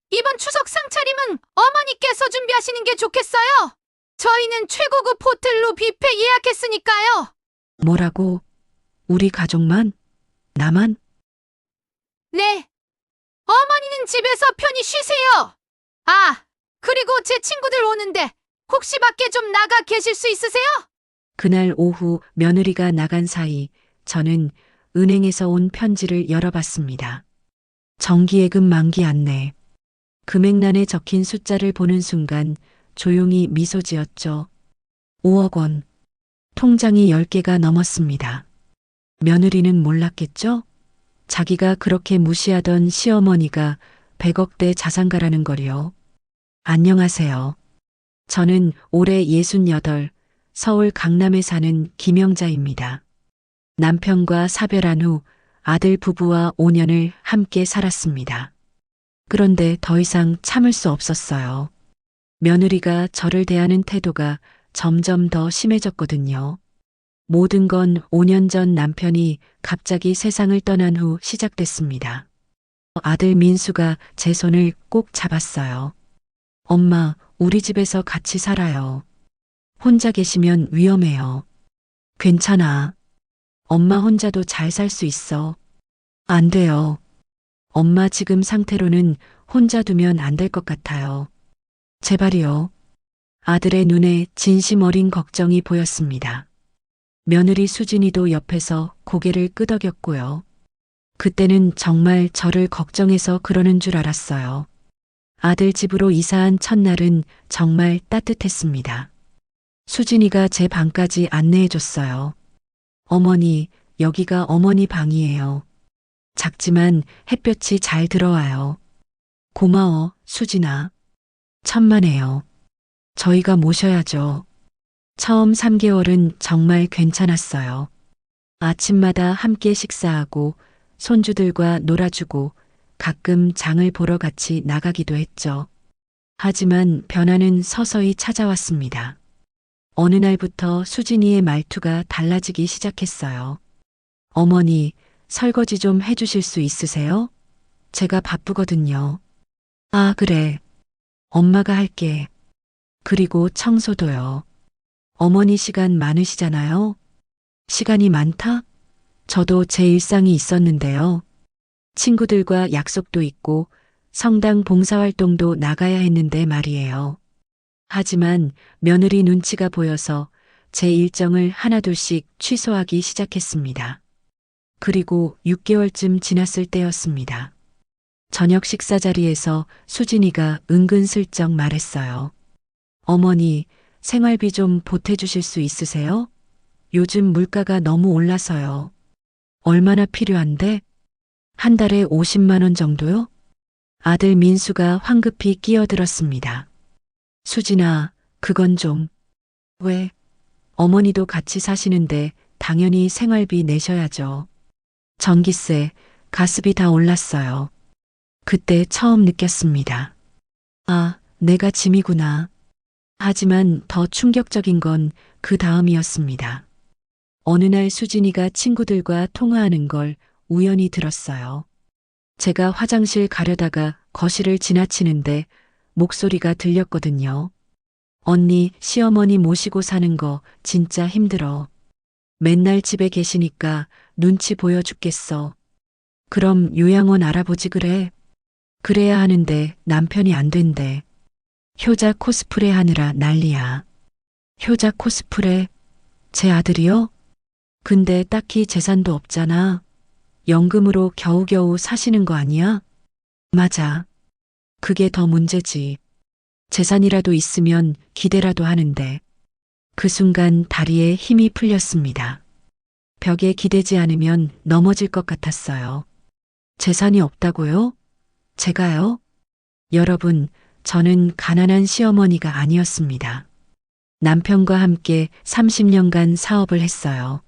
이번 추석 상차림은 어머니께서 준비하시는 게 좋겠어요. 저희는 최고급 호텔로 뷔페 예약했으니까요. 뭐라고? 우리 가족만? 나만? 네. 어머니는 집에서 편히 쉬세요. 아, 그리고 제 친구들 오는데 혹시 밖에 좀 나가 계실 수 있으세요? 그날 오후 며느리가 나간 사이 저는 은행에서 온 편지를 열어봤습니다. 정기예금 만기 안내. 금액란에 적힌 숫자를 보는 순간 조용히 미소 지었죠. 5억 원. 통장이 10개가 넘었습니다. 며느리는 몰랐겠죠? 자기가 그렇게 무시하던 시어머니가 100억대 자산가라는 걸요. 안녕하세요. 저는 올해 68, 서울 강남에 사는 김영자입니다. 남편과 사별한 후 아들 부부와 5년을 함께 살았습니다. 그런데 더 이상 참을 수 없었어요. 며느리가 저를 대하는 태도가 점점 더 심해졌거든요. 모든 건 5년 전 남편이 갑자기 세상을 떠난 후 시작됐습니다. 아들 민수가 제 손을 꼭 잡았어요. 엄마, 우리 집에서 같이 살아요. 혼자 계시면 위험해요. 괜찮아. 엄마 혼자도 잘 살 수 있어. 안 돼요. 엄마 지금 상태로는 혼자 두면 안 될 것 같아요. 제발이요. 아들의 눈에 진심 어린 걱정이 보였습니다. 며느리 수진이도 옆에서 고개를 끄덕였고요. 그때는 정말 저를 걱정해서 그러는 줄 알았어요. 아들 집으로 이사한 첫날은 정말 따뜻했습니다. 수진이가 제 방까지 안내해줬어요. 어머니, 여기가 어머니 방이에요. 작지만 햇볕이 잘 들어와요. 고마워, 수진아. 천만에요. 저희가 모셔야죠. 처음 3개월은 정말 괜찮았어요. 아침마다 함께 식사하고 손주들과 놀아주고 가끔 장을 보러 같이 나가기도 했죠. 하지만 변화는 서서히 찾아왔습니다. 어느 날부터 수진이의 말투가 달라지기 시작했어요. 어머니, 설거지 좀 해주실 수 있으세요? 제가 바쁘거든요. 아, 그래. 엄마가 할게. 그리고 청소도요. 어머니 시간 많으시잖아요. 시간이 많다? 저도 제 일상이 있었는데요. 친구들과 약속도 있고 성당 봉사활동도 나가야 했는데 말이에요. 하지만 며느리 눈치가 보여서 제 일정을 하나둘씩 취소하기 시작했습니다. 그리고 6개월쯤 지났을 때였습니다. 저녁 식사 자리에서 수진이가 은근슬쩍 말했어요. 어머니, 생활비 좀 보태주실 수 있으세요? 요즘 물가가 너무 올라서요. 얼마나 필요한데? 한 달에 50만 원 정도요? 아들 민수가 황급히 끼어들었습니다. 수진아, 그건 좀. 왜? 어머니도 같이 사시는데 당연히 생활비 내셔야죠. 전기세, 가스비 다 올랐어요. 그때 처음 느꼈습니다. 아, 내가 짐이구나. 하지만 더 충격적인 건 그 다음이었습니다. 어느 날 수진이가 친구들과 통화하는 걸 우연히 들었어요. 제가 화장실 가려다가 거실을 지나치는데 목소리가 들렸거든요. 언니, 시어머니 모시고 사는 거 진짜 힘들어. 맨날 집에 계시니까 눈치 보여 죽겠어. 그럼 요양원 알아보지 그래. 그래야 하는데 남편이 안 된대. 효자 코스프레 하느라 난리야. 효자 코스프레? 제 아들이요? 근데 딱히 재산도 없잖아. 연금으로 겨우겨우 사시는 거 아니야? 맞아. 그게 더 문제지. 재산이라도 있으면 기대라도 하는데. 그 순간 다리에 힘이 풀렸습니다. 벽에 기대지 않으면 넘어질 것 같았어요. 재산이 없다고요? 제가요? 여러분, 저는 가난한 시어머니가 아니었습니다. 남편과 함께 30년간 사업을 했어요.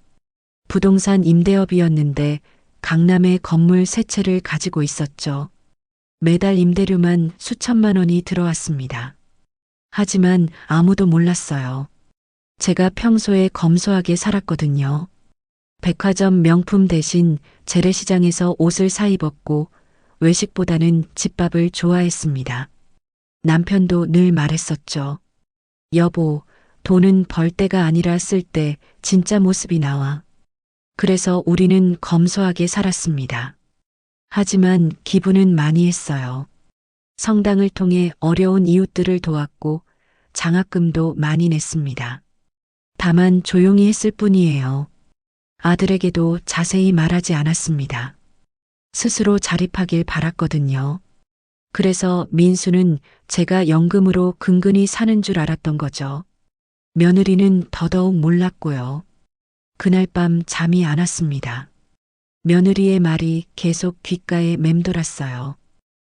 부동산 임대업이었는데 강남에 건물 3채를 가지고 있었죠. 매달 임대료만 수천만 원이 들어왔습니다. 하지만 아무도 몰랐어요. 제가 평소에 검소하게 살았거든요. 백화점 명품 대신 재래시장에서 옷을 사 입었고 외식보다는 집밥을 좋아했습니다. 남편도 늘 말했었죠. 여보, 돈은 벌 때가 아니라 쓸 때 진짜 모습이 나와. 그래서 우리는 검소하게 살았습니다. 하지만 기부는 많이 했어요. 성당을 통해 어려운 이웃들을 도왔고 장학금도 많이 냈습니다. 다만 조용히 했을 뿐이에요. 아들에게도 자세히 말하지 않았습니다. 스스로 자립하길 바랐거든요. 그래서 민수는 제가 연금으로 근근히 사는 줄 알았던 거죠. 며느리는 더더욱 몰랐고요. 그날 밤 잠이 안 왔습니다. 며느리의 말이 계속 귓가에 맴돌았어요.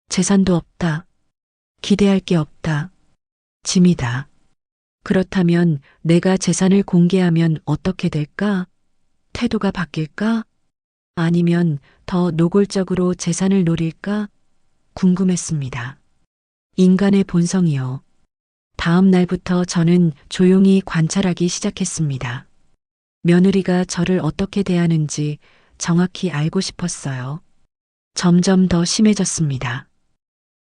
재산도 없다. 기대할 게 없다. 짐이다. 그렇다면 내가 재산을 공개하면 어떻게 될까? 태도가 바뀔까? 아니면 더 노골적으로 재산을 노릴까? 궁금했습니다. 인간의 본성이요. 다음 날부터 저는 조용히 관찰하기 시작했습니다. 며느리가 저를 어떻게 대하는지 정확히 알고 싶었어요. 점점 더 심해졌습니다.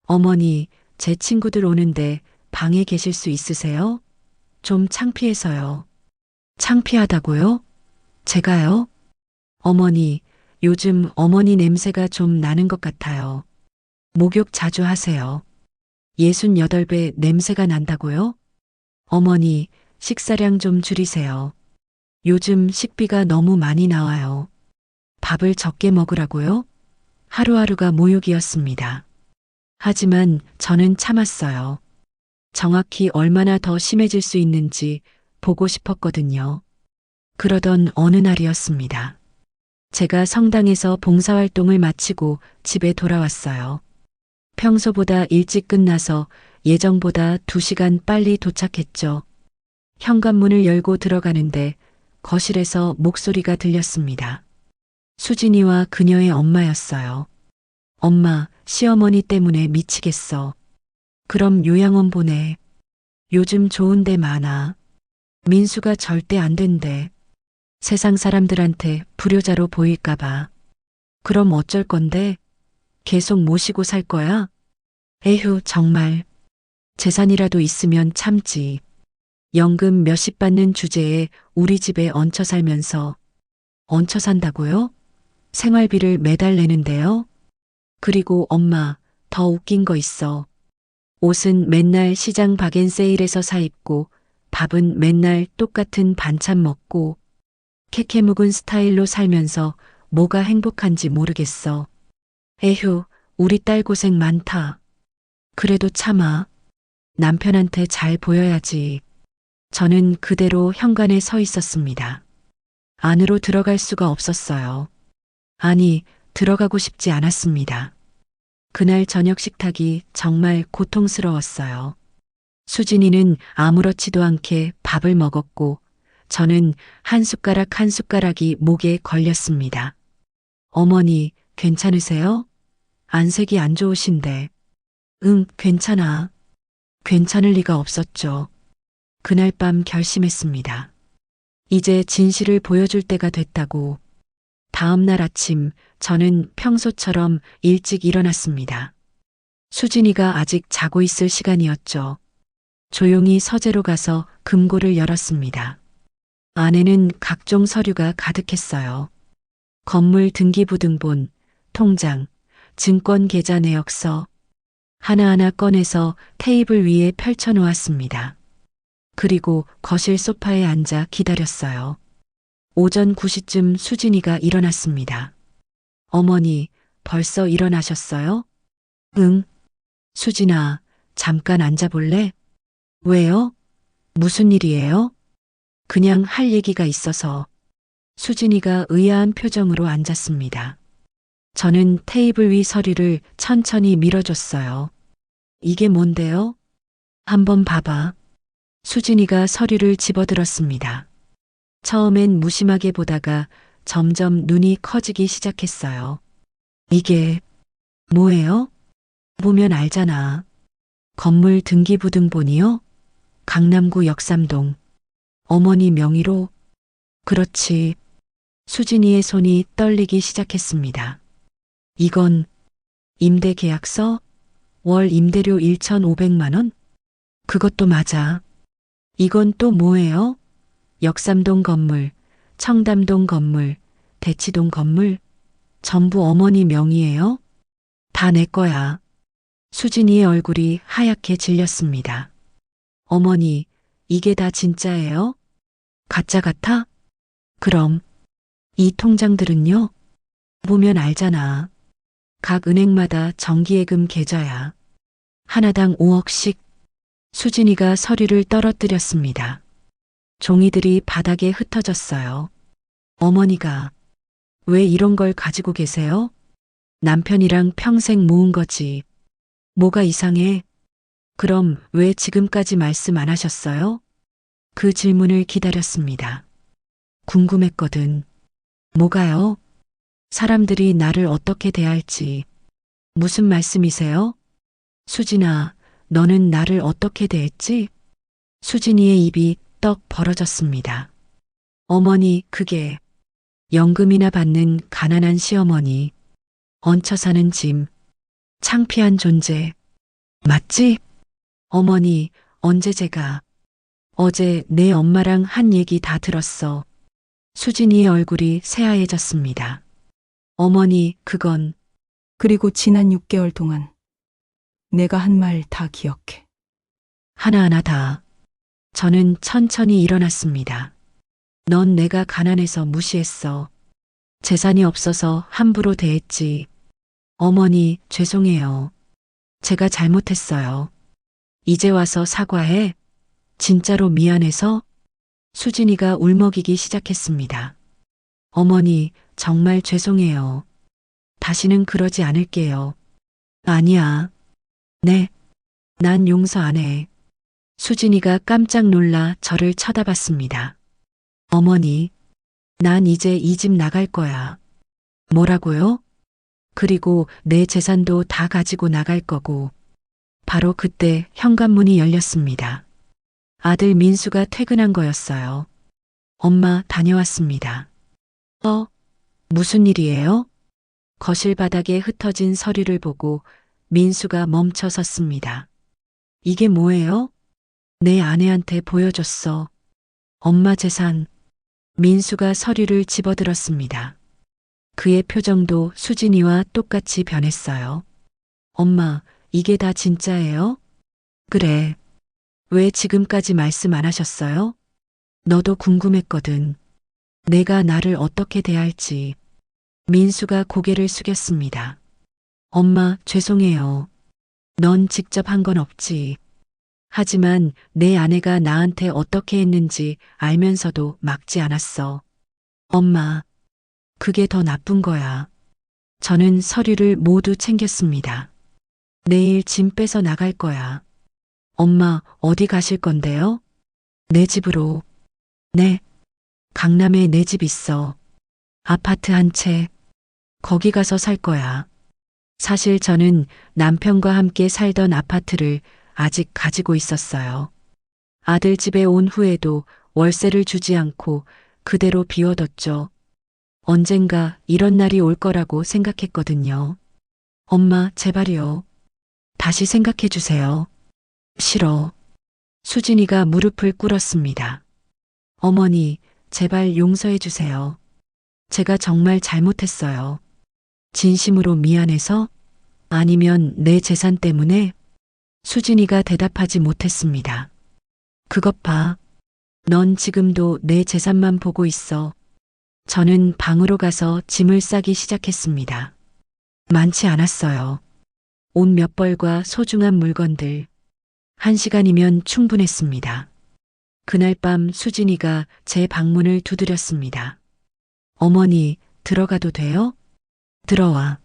어머니, 제 친구들 오는데 방에 계실 수 있으세요? 좀 창피해서요. 창피하다고요? 제가요? 어머니, 요즘 어머니 냄새가 좀 나는 것 같아요. 목욕 자주 하세요. 68배 냄새가 난다고요? 어머니, 식사량 좀 줄이세요. 요즘 식비가 너무 많이 나와요. 밥을 적게 먹으라고요? 하루하루가 모욕이었습니다. 하지만 저는 참았어요. 정확히 얼마나 더 심해질 수 있는지 보고 싶었거든요. 그러던 어느 날이었습니다. 제가 성당에서 봉사활동을 마치고 집에 돌아왔어요. 평소보다 일찍 끝나서 예정보다 2시간 빨리 도착했죠. 현관문을 열고 들어가는데 거실에서 목소리가 들렸습니다. 수진이와 그녀의 엄마였어요. 엄마, 시어머니 때문에 미치겠어. 그럼 요양원 보내. 요즘 좋은 데 많아. 민수가 절대 안 된대. 세상 사람들한테 불효자로 보일까봐. 그럼 어쩔 건데? 계속 모시고 살 거야? 에휴, 정말. 재산이라도 있으면 참지. 연금 몇십 받는 주제에 우리 집에 얹혀 살면서. 얹혀 산다고요? 생활비를 매달 내는데요? 그리고 엄마, 더 웃긴 거 있어. 옷은 맨날 시장 박앤세일에서 사 입고 밥은 맨날 똑같은 반찬 먹고 캐캐 묵은 스타일로 살면서 뭐가 행복한지 모르겠어. 에휴, 우리 딸 고생 많다. 그래도 참아. 남편한테 잘 보여야지. 저는 그대로 현관에 서 있었습니다. 안으로 들어갈 수가 없었어요. 아니, 들어가고 싶지 않았습니다. 그날 저녁 식탁이 정말 고통스러웠어요. 수진이는 아무렇지도 않게 밥을 먹었고 저는 한 숟가락 한 숟가락이 목에 걸렸습니다. 어머니, 괜찮으세요? 안색이 안 좋으신데. 응, 괜찮아. 괜찮을 리가 없었죠. 그날 밤 결심했습니다. 이제 진실을 보여줄 때가 됐다고. 다음 날 아침 저는 평소처럼 일찍 일어났습니다. 수진이가 아직 자고 있을 시간이었죠. 조용히 서재로 가서 금고를 열었습니다. 안에는 각종 서류가 가득했어요. 건물 등기부등본, 통장, 증권 계좌 내역서, 하나하나 꺼내서 테이블 위에 펼쳐 놓았습니다. 그리고 거실 소파에 앉아 기다렸어요. 오전 9시쯤 수진이가 일어났습니다. 어머니, 벌써 일어나셨어요? 응. 수진아, 잠깐 앉아볼래? 왜요? 무슨 일이에요? 그냥 할 얘기가 있어서. 수진이가 의아한 표정으로 앉았습니다. 저는 테이블 위 서류를 천천히 밀어줬어요. 이게 뭔데요? 한번 봐봐. 수진이가 서류를 집어들었습니다. 처음엔 무심하게 보다가 점점 눈이 커지기 시작했어요. 이게 뭐예요? 보면 알잖아. 건물 등기부등본이요? 강남구 역삼동. 어머니 명의로? 그렇지. 수진이의 손이 떨리기 시작했습니다. 이건 임대 계약서? 월 임대료 1,500만 원? 그것도 맞아. 이건 또 뭐예요? 역삼동 건물, 청담동 건물, 대치동 건물, 전부 어머니 명의예요? 다 내 거야. 수진이의 얼굴이 하얗게 질렸습니다. 어머니, 이게 다 진짜예요? 가짜 같아? 그럼 이 통장들은요? 보면 알잖아. 각 은행마다 정기예금 계좌야. 하나당 5억씩. 수진이가 서류를 떨어뜨렸습니다. 종이들이 바닥에 흩어졌어요. 어머니가 왜 이런 걸 가지고 계세요? 남편이랑 평생 모은 거지. 뭐가 이상해? 그럼 왜 지금까지 말씀 안 하셨어요? 그 질문을 기다렸습니다. 궁금했거든. 뭐가요? 사람들이 나를 어떻게 대할지. 무슨 말씀이세요? 수진아, 너는 나를 어떻게 대했지? 수진이의 입이 떡 벌어졌습니다. 어머니, 그게 연금이나 받는 가난한 시어머니, 얹혀 사는 짐, 창피한 존재. 맞지? 어머니, 언제 제가 어제 내 엄마랑 한 얘기 다 들었어. 수진이의 얼굴이 새하얘졌습니다. 어머니, 그건 그리고 지난 6개월 동안 내가 한 말 다 기억해. 하나하나 다. 저는 천천히 일어났습니다. 넌 내가 가난해서 무시했어. 재산이 없어서 함부로 대했지. 어머니, 죄송해요. 제가 잘못했어요. 이제 와서 사과해. 진짜로 미안해서. 수진이가 울먹이기 시작했습니다. 어머니, 정말 죄송해요. 다시는 그러지 않을게요. 아니야. 네. 난 용서 안 해. 수진이가 깜짝 놀라 저를 쳐다봤습니다. 어머니, 난 이제 이 집 나갈 거야. 뭐라고요? 그리고 내 재산도 다 가지고 나갈 거고. 바로 그때 현관문이 열렸습니다. 아들 민수가 퇴근한 거였어요. 엄마, 다녀왔습니다. 무슨 일이에요? 거실 바닥에 흩어진 서류를 보고 민수가 멈춰 섰습니다. 이게 뭐예요? 내 아내한테 보여줬어. 엄마 재산. 민수가 서류를 집어들었습니다. 그의 표정도 수진이와 똑같이 변했어요. 엄마, 이게 다 진짜예요? 그래. 왜 지금까지 말씀 안 하셨어요? 너도 궁금했거든. 내가 나를 어떻게 대할지. 민수가 고개를 숙였습니다. 엄마, 죄송해요. 넌 직접 한 건 없지. 하지만 내 아내가 나한테 어떻게 했는지 알면서도 막지 않았어. 엄마, 그게 더 나쁜 거야. 저는 서류를 모두 챙겼습니다. 내일 짐 빼서 나갈 거야. 엄마, 어디 가실 건데요? 내 집으로. 네. 강남에 내 집 있어. 아파트 한 채. 거기 가서 살 거야. 사실 저는 남편과 함께 살던 아파트를 아직 가지고 있었어요. 아들 집에 온 후에도 월세를 주지 않고 그대로 비워뒀죠. 언젠가 이런 날이 올 거라고 생각했거든요. 엄마, 제발요. 다시 생각해 주세요. 싫어. 수진이가 무릎을 꿇었습니다. 어머니, 제발 용서해 주세요. 제가 정말 잘못했어요. 진심으로 미안해서? 아니면 내 재산 때문에? 수진이가 대답하지 못했습니다. 그것 봐. 넌 지금도 내 재산만 보고 있어. 저는 방으로 가서 짐을 싸기 시작했습니다. 많지 않았어요. 옷 몇 벌과 소중한 물건들. 1시간이면 충분했습니다. 그날 밤 수진이가 제 방문을 두드렸습니다. 어머니, 들어가도 돼요? 들어와.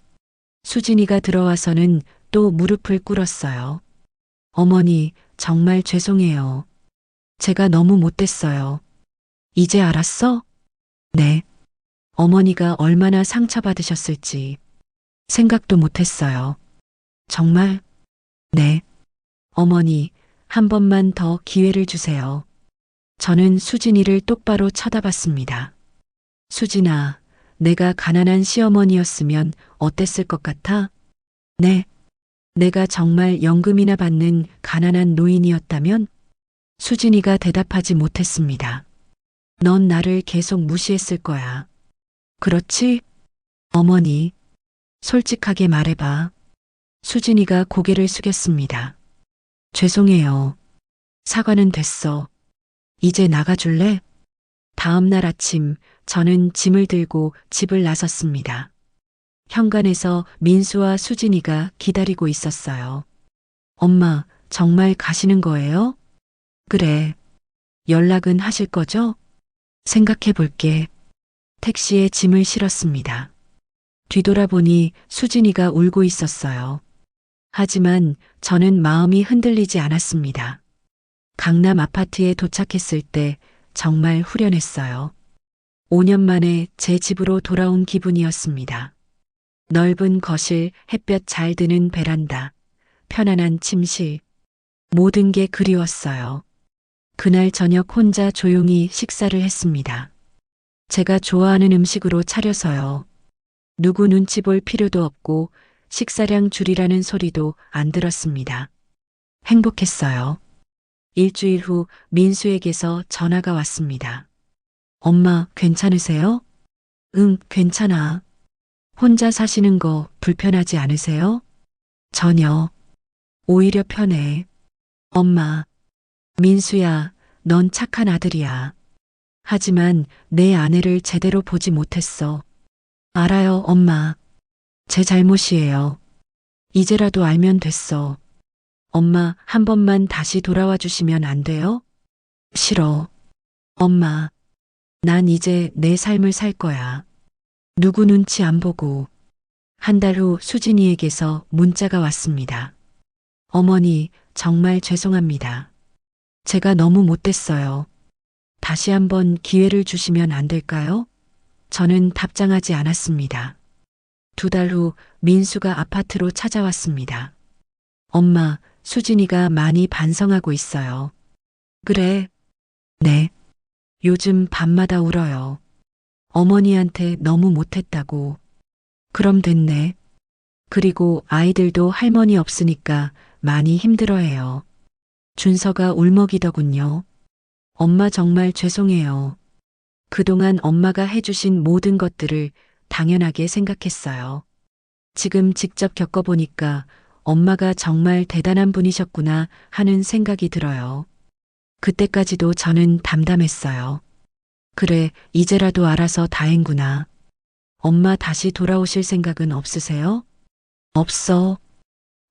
수진이가 들어와서는 또 무릎을 꿇었어요. 어머니, 정말 죄송해요. 제가 너무 못됐어요. 이제 알았어? 네. 어머니가 얼마나 상처받으셨을지 생각도 못했어요. 정말? 네. 어머니, 한 번만 더 기회를 주세요. 저는 수진이를 똑바로 쳐다봤습니다. 수진아, 내가 가난한 시어머니였으면 어땠을 것 같아? 네. 내가 정말 연금이나 받는 가난한 노인이었다면? 수진이가 대답하지 못했습니다. 넌 나를 계속 무시했을 거야. 그렇지? 어머니, 솔직하게 말해봐. 수진이가 고개를 숙였습니다. 죄송해요. 사과는 됐어. 이제 나가줄래? 다음 날 아침 저는 짐을 들고 집을 나섰습니다. 현관에서 민수와 수진이가 기다리고 있었어요. 엄마, 정말 가시는 거예요? 그래. 연락은 하실 거죠? 생각해 볼게. 택시에 짐을 실었습니다. 뒤돌아보니 수진이가 울고 있었어요. 하지만 저는 마음이 흔들리지 않았습니다. 강남 아파트에 도착했을 때 정말 후련했어요. 5년 만에 제 집으로 돌아온 기분이었습니다. 넓은 거실, 햇볕 잘 드는 베란다, 편안한 침실, 모든 게 그리웠어요. 그날 저녁 혼자 조용히 식사를 했습니다. 제가 좋아하는 음식으로 차려서요. 누구 눈치 볼 필요도 없고 식사량 줄이라는 소리도 안 들었습니다. 행복했어요. 일주일 후 민수에게서 전화가 왔습니다. 엄마, 괜찮으세요? 응, 괜찮아. 혼자 사시는 거 불편하지 않으세요? 전혀. 오히려 편해. 엄마, 민수야, 넌 착한 아들이야. 하지만 내 아내를 제대로 보지 못했어. 알아요, 엄마. 제 잘못이에요. 이제라도 알면 됐어. 엄마, 한 번만 다시 돌아와 주시면 안 돼요? 싫어. 엄마, 난 이제 내 삶을 살 거야. 누구 눈치 안 보고. 한 달 후 수진이에게서 문자가 왔습니다. 어머니, 정말 죄송합니다. 제가 너무 못됐어요. 다시 한번 기회를 주시면 안 될까요? 저는 답장하지 않았습니다. 2달 후 민수가 아파트로 찾아왔습니다. 엄마, 수진이가 많이 반성하고 있어요. 그래? 네. 요즘 밤마다 울어요. 어머니한테 너무 못했다고. 그럼 됐네. 그리고 아이들도 할머니 없으니까 많이 힘들어해요. 준서가 울먹이더군요. 엄마 정말 죄송해요. 그동안 엄마가 해주신 모든 것들을 당연하게 생각했어요. 지금 직접 겪어보니까 엄마가 정말 대단한 분이셨구나 하는 생각이 들어요. 그때까지도 저는 담담했어요. 그래, 이제라도 알아서 다행구나. 엄마 다시 돌아오실 생각은 없으세요? 없어.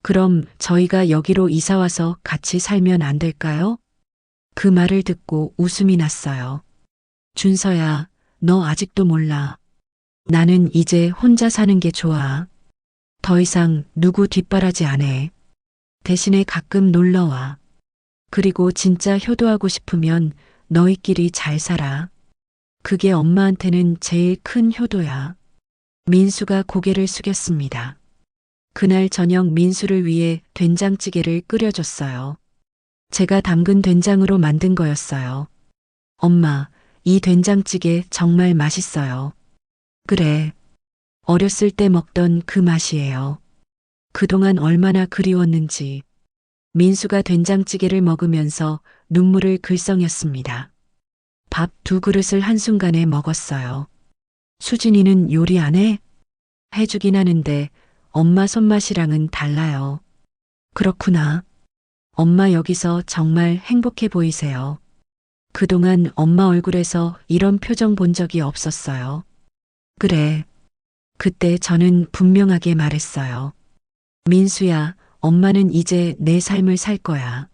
그럼 저희가 여기로 이사와서 같이 살면 안 될까요? 그 말을 듣고 웃음이 났어요. 준서야, 너 아직도 몰라. 나는 이제 혼자 사는 게 좋아. 더 이상 누구 뒷바라지 안 해. 대신에 가끔 놀러와. 그리고 진짜 효도하고 싶으면 너희끼리 잘 살아. 그게 엄마한테는 제일 큰 효도야. 민수가 고개를 숙였습니다. 그날 저녁 민수를 위해 된장찌개를 끓여줬어요. 제가 담근 된장으로 만든 거였어요. 엄마, 이 된장찌개 정말 맛있어요. 그래. 어렸을 때 먹던 그 맛이에요. 그동안 얼마나 그리웠는지. 민수가 된장찌개를 먹으면서 눈물을 글썽였습니다. 밥 2그릇을 한순간에 먹었어요. 수진이는 요리 안 해? 해주긴 하는데 엄마 손맛이랑은 달라요. 그렇구나. 엄마 여기서 정말 행복해 보이세요. 그동안 엄마 얼굴에서 이런 표정 본 적이 없었어요. 그래. 그때 저는 분명하게 말했어요. 민수야, 엄마는 이제 내 삶을 살 거야.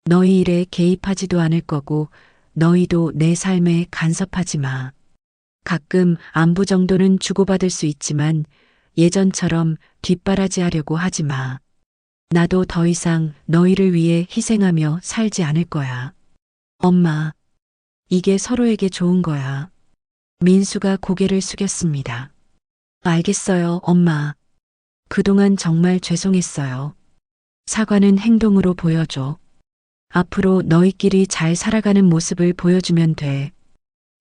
너희 일에 개입하지도 않을 거고 너희도 내 삶에 간섭하지 마. 가끔 안부 정도는 주고받을 수 있지만 예전처럼 뒷바라지 하려고 하지 마. 나도 더 이상 너희를 위해 희생하며 살지 않을 거야. 엄마, 이게 서로에게 좋은 거야. 민수가 고개를 숙였습니다. 알겠어요, 엄마. 그동안 정말 죄송했어요. 사과는 행동으로 보여줘. 앞으로 너희끼리 잘 살아가는 모습을 보여주면 돼.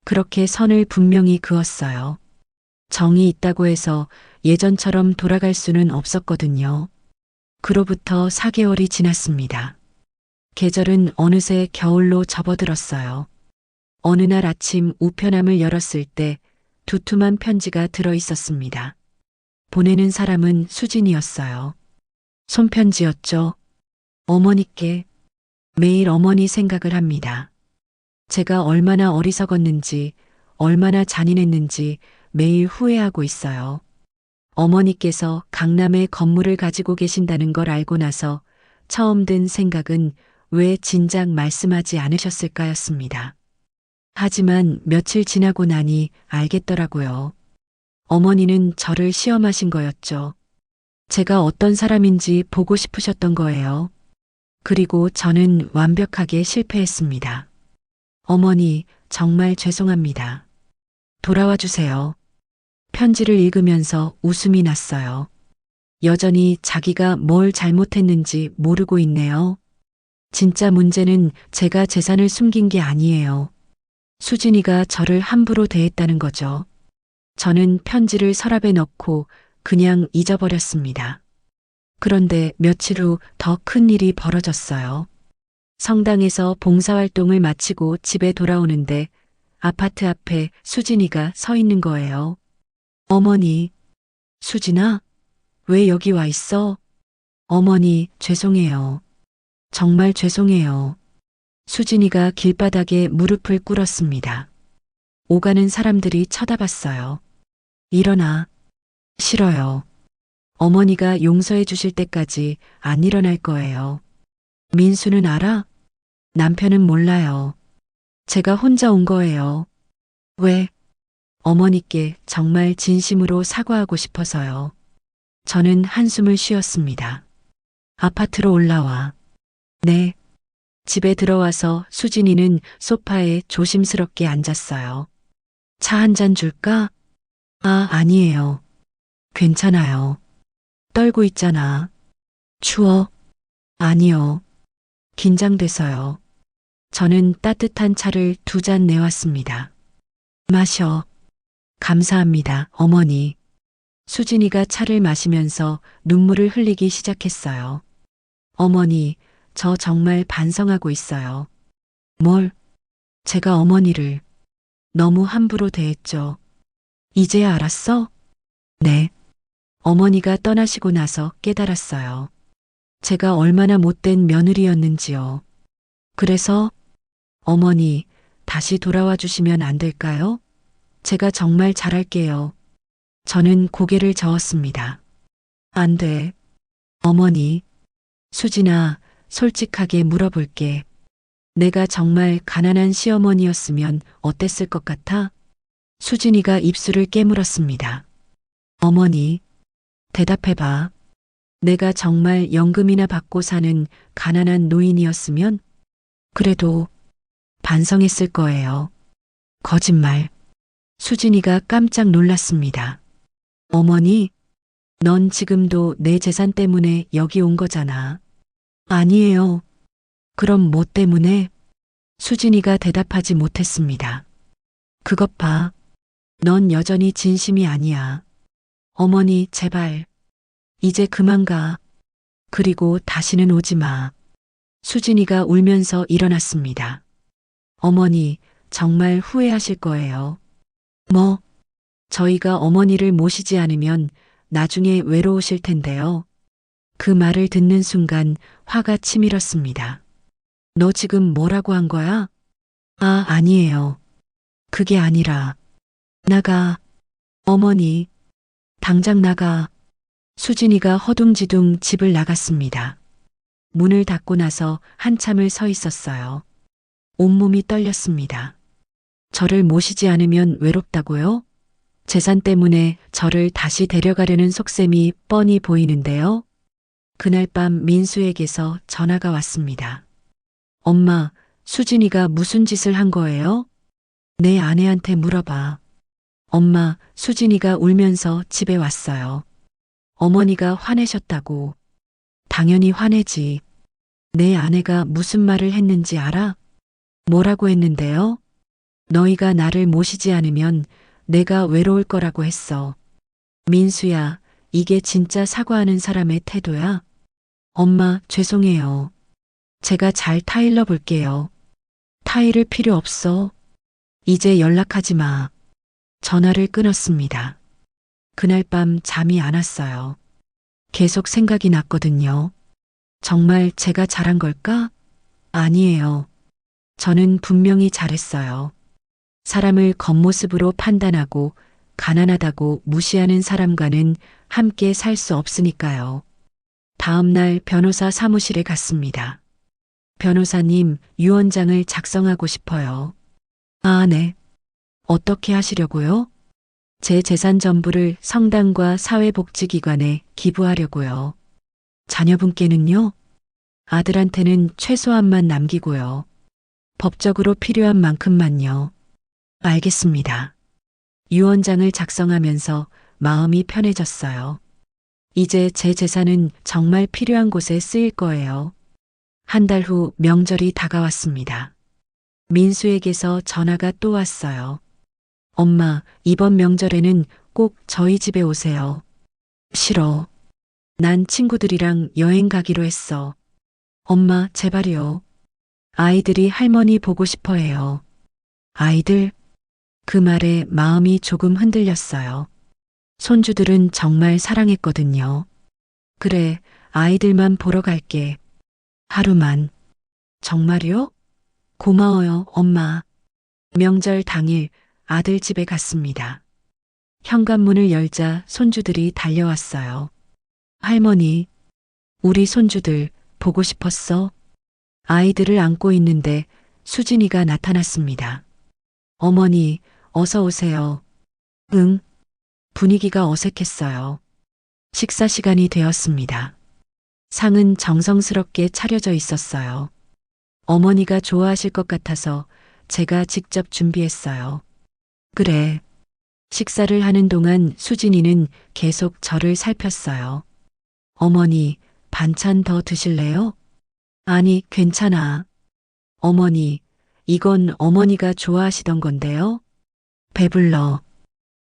그렇게 선을 분명히 그었어요. 정이 있다고 해서 예전처럼 돌아갈 수는 없었거든요. 그로부터 4개월이 지났습니다. 계절은 어느새 겨울로 접어들었어요. 어느 날 아침 우편함을 열었을 때 두툼한 편지가 들어 있었습니다. 보내는 사람은 수진이었어요. 손편지였죠. 어머니께. 매일 어머니 생각을 합니다. 제가 얼마나 어리석었는지, 얼마나 잔인했는지 매일 후회하고 있어요. 어머니께서 강남에 건물을 가지고 계신다는 걸 알고 나서 처음 든 생각은 왜 진작 말씀하지 않으셨을까였습니다. 하지만 며칠 지나고 나니 알겠더라고요. 어머니는 저를 시험하신 거였죠. 제가 어떤 사람인지 보고 싶으셨던 거예요. 그리고 저는 완벽하게 실패했습니다. 어머니, 정말 죄송합니다. 돌아와 주세요. 편지를 읽으면서 웃음이 났어요. 여전히 자기가 뭘 잘못했는지 모르고 있네요. 진짜 문제는 제가 재산을 숨긴 게 아니에요. 수진이가 저를 함부로 대했다는 거죠. 저는 편지를 서랍에 넣고 그냥 잊어버렸습니다. 그런데 며칠 후 더 큰 일이 벌어졌어요. 성당에서 봉사활동을 마치고 집에 돌아오는데 아파트 앞에 수진이가 서 있는 거예요. 어머니, 수진아, 왜 여기 와 있어? 어머니, 죄송해요. 정말 죄송해요. 수진이가 길바닥에 무릎을 꿇었습니다. 오가는 사람들이 쳐다봤어요. 일어나. 싫어요. 어머니가 용서해 주실 때까지 안 일어날 거예요. 민수는 알아? 남편은 몰라요. 제가 혼자 온 거예요. 왜? 어머니께 정말 진심으로 사과하고 싶어서요. 저는 한숨을 쉬었습니다. 아파트로 올라와. 네. 집에 들어와서 수진이는 소파에 조심스럽게 앉았어요. 차 한 잔 줄까? 아, 아니에요. 괜찮아요. 떨고 있잖아. 추워? 아니요. 긴장돼서요. 저는 따뜻한 차를 2잔 내왔습니다. 마셔. 감사합니다, 어머니. 수진이가 차를 마시면서 눈물을 흘리기 시작했어요. 어머니, 저 정말 반성하고 있어요. 뭘? 제가 어머니를 너무 함부로 대했죠. 이제야 알았어? 네. 어머니가 떠나시고 나서 깨달았어요. 제가 얼마나 못된 며느리였는지요. 그래서 어머니, 다시 돌아와 주시면 안 될까요? 제가 정말 잘할게요. 저는 고개를 저었습니다. 안 돼. 어머니, 수진아, 솔직하게 물어볼게. 내가 정말 가난한 시어머니였으면 어땠을 것 같아? 수진이가 입술을 깨물었습니다. 어머니, 대답해봐. 내가 정말 연금이나 받고 사는 가난한 노인이었으면 그래도 반성했을 거예요. 거짓말. 수진이가 깜짝 놀랐습니다. 어머니, 넌 지금도 내 재산 때문에 여기 온 거잖아. 아니에요. 그럼 뭐 때문에? 수진이가 대답하지 못했습니다. 그것 봐. 넌 여전히 진심이 아니야. 어머니, 제발. 이제 그만 가. 그리고 다시는 오지 마. 수진이가 울면서 일어났습니다. 어머니, 정말 후회하실 거예요. 뭐? 저희가 어머니를 모시지 않으면 나중에 외로우실 텐데요. 그 말을 듣는 순간 화가 치밀었습니다. 너 지금 뭐라고 한 거야? 아, 아니에요. 그게 아니라. 나가. 어머니, 당장 나가. 수진이가 허둥지둥 집을 나갔습니다. 문을 닫고 나서 한참을 서 있었어요. 온몸이 떨렸습니다. 저를 모시지 않으면 외롭다고요? 재산 때문에 저를 다시 데려가려는 속셈이 뻔히 보이는데요. 그날 밤 민수에게서 전화가 왔습니다. 엄마, 수진이가 무슨 짓을 한 거예요? 내 아내한테 물어봐. 엄마, 수진이가 울면서 집에 왔어요. 어머니가 화내셨다고. 당연히 화내지. 내 아내가 무슨 말을 했는지 알아? 뭐라고 했는데요? 너희가 나를 모시지 않으면 내가 외로울 거라고 했어. 민수야, 이게 진짜 사과하는 사람의 태도야? 엄마, 죄송해요. 제가 잘 타일러 볼게요. 타일을 필요 없어. 이제 연락하지 마. 전화를 끊었습니다. 그날 밤 잠이 안 왔어요. 계속 생각이 났거든요. 정말 제가 잘한 걸까? 아니에요. 저는 분명히 잘했어요. 사람을 겉모습으로 판단하고 가난하다고 무시하는 사람과는 함께 살 수 없으니까요. 다음 날 변호사 사무실에 갔습니다. 변호사님, 유언장을 작성하고 싶어요. 아, 네. 어떻게 하시려고요? 제 재산 전부를 성당과 사회복지기관에 기부하려고요. 자녀분께는요? 아들한테는 최소한만 남기고요. 법적으로 필요한 만큼만요. 알겠습니다. 유언장을 작성하면서 마음이 편해졌어요. 이제 제 재산은 정말 필요한 곳에 쓰일 거예요. 한 달 후 명절이 다가왔습니다. 민수에게서 전화가 또 왔어요. 엄마, 이번 명절에는 꼭 저희 집에 오세요. 싫어. 난 친구들이랑 여행 가기로 했어. 엄마, 제발요. 아이들이 할머니 보고 싶어 해요. 아이들? 그 말에 마음이 조금 흔들렸어요. 손주들은 정말 사랑했거든요. 그래, 아이들만 보러 갈게. 하루만. 정말요? 고마워요, 엄마. 명절 당일 아들 집에 갔습니다. 현관문을 열자 손주들이 달려왔어요. 할머니, 우리 손주들 보고 싶었어? 아이들을 안고 있는데 수진이가 나타났습니다. 어머니, 어서 오세요. 응. 분위기가 어색했어요. 식사 시간이 되었습니다. 상은 정성스럽게 차려져 있었어요. 어머니가 좋아하실 것 같아서 제가 직접 준비했어요. 그래. 식사를 하는 동안 수진이는 계속 저를 살폈어요. 어머니, 반찬 더 드실래요? 아니, 괜찮아. 어머니, 이건 어머니가 좋아하시던 건데요. 배불러.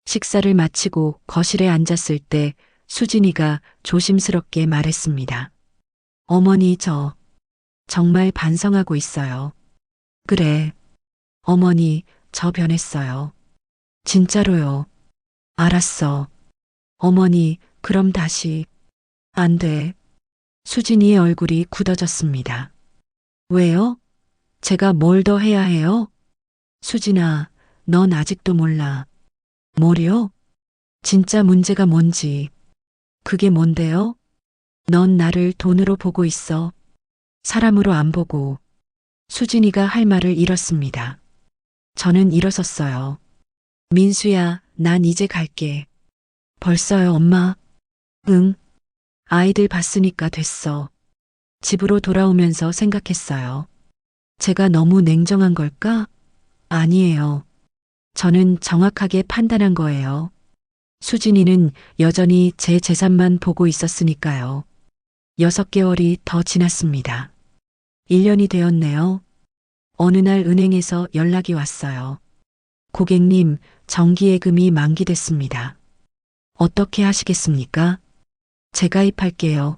식사를 마치고 거실에 앉았을 때 수진이가 조심스럽게 말했습니다. 어머니, 저 정말 반성하고 있어요. 그래. 어머니, 저 변했어요. 진짜로요. 알았어. 어머니, 그럼 다시. 안 돼. 수진이의 얼굴이 굳어졌습니다. 왜요? 제가 뭘 더 해야 해요? 수진아, 넌 아직도 몰라. 뭐요? 진짜 문제가 뭔지. 그게 뭔데요? 넌 나를 돈으로 보고 있어. 사람으로 안 보고. 수진이가 할 말을 잃었습니다. 저는 일어섰어요. 민수야, 난 이제 갈게. 벌써요, 엄마? 응. 아이들 봤으니까 됐어. 집으로 돌아오면서 생각했어요. 제가 너무 냉정한 걸까? 아니에요. 저는 정확하게 판단한 거예요. 수진이는 여전히 제 재산만 보고 있었으니까요. 6개월이 더 지났습니다. 1년이 되었네요. 어느 날 은행에서 연락이 왔어요. 고객님, 정기예금이 만기됐습니다. 어떻게 하시겠습니까? 재가입할게요.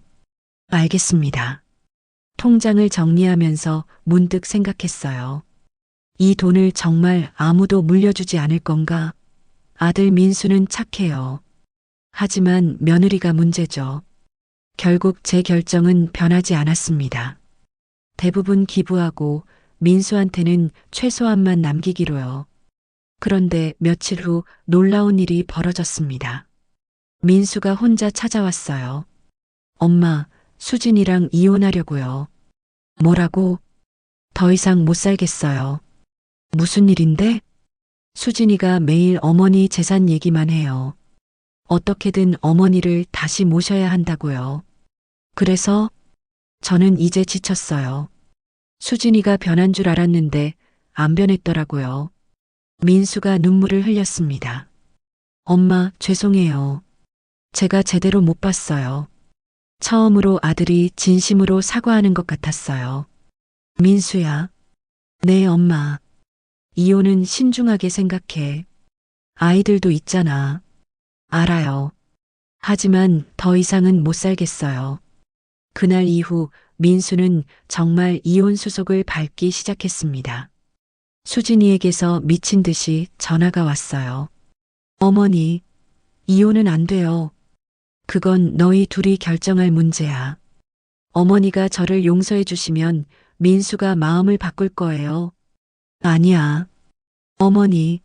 알겠습니다. 통장을 정리하면서 문득 생각했어요. 이 돈을 정말 아무도 물려주지 않을 건가? 아들 민수는 착해요. 하지만 며느리가 문제죠. 결국 제 결정은 변하지 않았습니다. 대부분 기부하고 민수한테는 최소한만 남기기로요. 그런데 며칠 후 놀라운 일이 벌어졌습니다. 민수가 혼자 찾아왔어요. 엄마, 수진이랑 이혼하려고요. 뭐라고? 더 이상 못 살겠어요. 무슨 일인데? 수진이가 매일 어머니 재산 얘기만 해요. 어떻게든 어머니를 다시 모셔야 한다고요. 그래서 저는 이제 지쳤어요. 수진이가 변한 줄 알았는데 안 변했더라고요. 민수가 눈물을 흘렸습니다. 엄마, 죄송해요. 제가 제대로 못 봤어요. 처음으로 아들이 진심으로 사과하는 것 같았어요. 민수야. 네, 엄마. 이혼은 신중하게 생각해. 아이들도 있잖아. 알아요. 하지만 더 이상은 못 살겠어요. 그날 이후 민수는 정말 이혼 수속을 밟기 시작했습니다. 수진이에게서 미친 듯이 전화가 왔어요. 어머니, 이혼은 안 돼요. 그건 너희 둘이 결정할 문제야. 어머니가 저를 용서해 주시면 민수가 마음을 바꿀 거예요. 아니야. 어머니,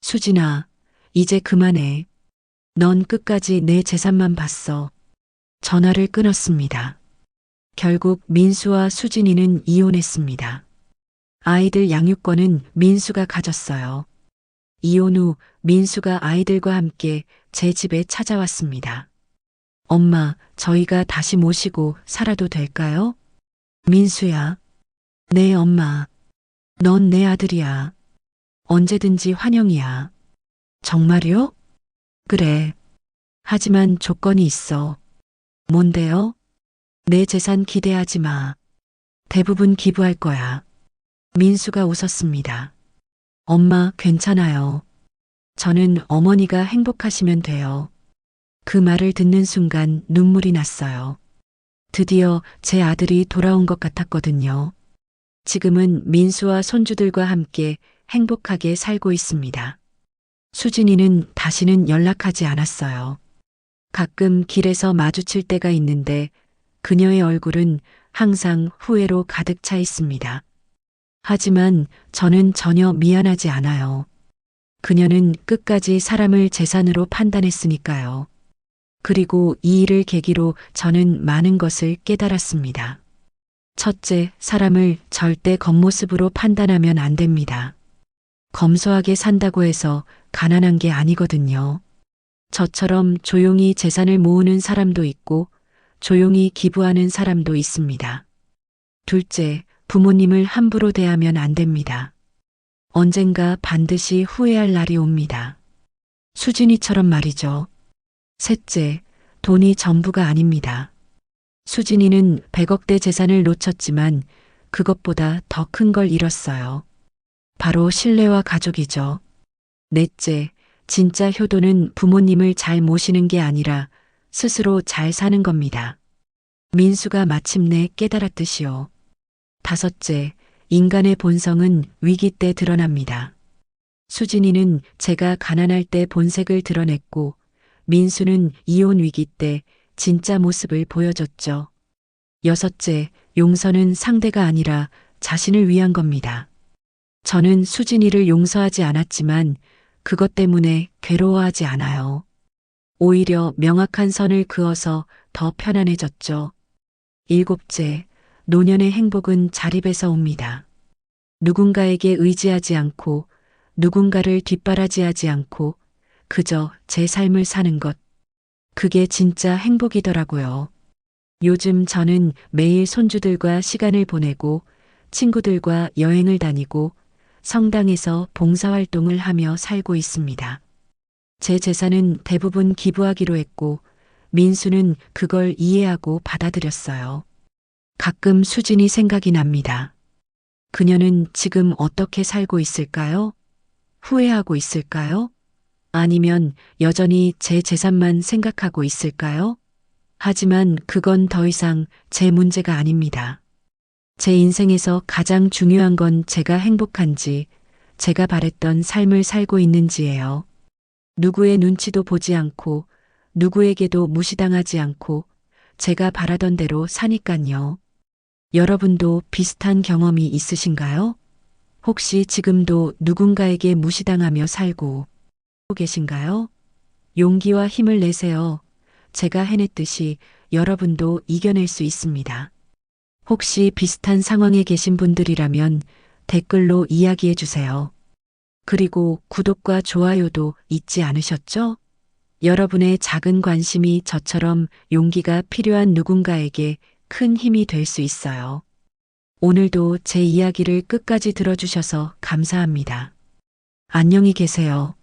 수진아, 이제 그만해. 넌 끝까지 내 재산만 봤어. 전화를 끊었습니다. 결국 민수와 수진이는 이혼했습니다. 아이들 양육권은 민수가 가졌어요. 이혼 후 민수가 아이들과 함께 제 집에 찾아왔습니다. 엄마, 저희가 다시 모시고 살아도 될까요? 민수야. 네, 엄마. 넌 내 아들이야. 언제든지 환영이야. 정말요? 그래. 하지만 조건이 있어. 뭔데요? 내 재산 기대하지 마. 대부분 기부할 거야. 민수가 웃었습니다. 엄마, 괜찮아요. 저는 어머니가 행복하시면 돼요. 그 말을 듣는 순간 눈물이 났어요. 드디어 제 아들이 돌아온 것 같았거든요. 지금은 민수와 손주들과 함께 행복하게 살고 있습니다. 수진이는 다시는 연락하지 않았어요. 가끔 길에서 마주칠 때가 있는데 그녀의 얼굴은 항상 후회로 가득 차 있습니다. 하지만 저는 전혀 미안하지 않아요. 그녀는 끝까지 사람을 재산으로 판단했으니까요. 그리고 이 일을 계기로 저는 많은 것을 깨달았습니다. 첫째, 사람을 절대 겉모습으로 판단하면 안 됩니다. 검소하게 산다고 해서 가난한 게 아니거든요. 저처럼 조용히 재산을 모으는 사람도 있고 조용히 기부하는 사람도 있습니다. 둘째, 부모님을 함부로 대하면 안 됩니다. 언젠가 반드시 후회할 날이 옵니다. 수진이처럼 말이죠. 셋째, 돈이 전부가 아닙니다. 수진이는 100억대 재산을 놓쳤지만 그것보다 더 큰 걸 잃었어요. 바로 신뢰와 가족이죠. 넷째, 진짜 효도는 부모님을 잘 모시는 게 아니라 스스로 잘 사는 겁니다. 민수가 마침내 깨달았듯이요. 다섯째, 인간의 본성은 위기 때 드러납니다. 수진이는 제가 가난할 때 본색을 드러냈고 민수는 이혼 위기 때 진짜 모습을 보여줬죠. 여섯째, 용서는 상대가 아니라 자신을 위한 겁니다. 저는 수진이를 용서하지 않았지만 그것 때문에 괴로워하지 않아요. 오히려 명확한 선을 그어서 더 편안해졌죠. 일곱째, 노년의 행복은 자립에서 옵니다. 누군가에게 의지하지 않고 누군가를 뒷바라지하지 않고 그저 제 삶을 사는 것. 그게 진짜 행복이더라고요. 요즘 저는 매일 손주들과 시간을 보내고 친구들과 여행을 다니고 성당에서 봉사활동을 하며 살고 있습니다. 제 재산은 대부분 기부하기로 했고 민수는 그걸 이해하고 받아들였어요. 가끔 수진이 생각이 납니다. 그녀는 지금 어떻게 살고 있을까요? 후회하고 있을까요? 아니면 여전히 제 재산만 생각하고 있을까요? 하지만 그건 더 이상 제 문제가 아닙니다. 제 인생에서 가장 중요한 건 제가 행복한지, 제가 바랬던 삶을 살고 있는지예요. 누구의 눈치도 보지 않고, 누구에게도 무시당하지 않고, 제가 바라던 대로 사니깐요. 여러분도 비슷한 경험이 있으신가요? 혹시 지금도 누군가에게 무시당하며 살고 계신가요? 용기와 힘을 내세요. 제가 해냈듯이 여러분도 이겨낼 수 있습니다. 혹시 비슷한 상황에 계신 분들이라면 댓글로 이야기해 주세요. 그리고 구독과 좋아요도 잊지 않으셨죠? 여러분의 작은 관심이 저처럼 용기가 필요한 누군가에게 큰 힘이 될 수 있어요. 오늘도 제 이야기를 끝까지 들어주셔서 감사합니다. 안녕히 계세요.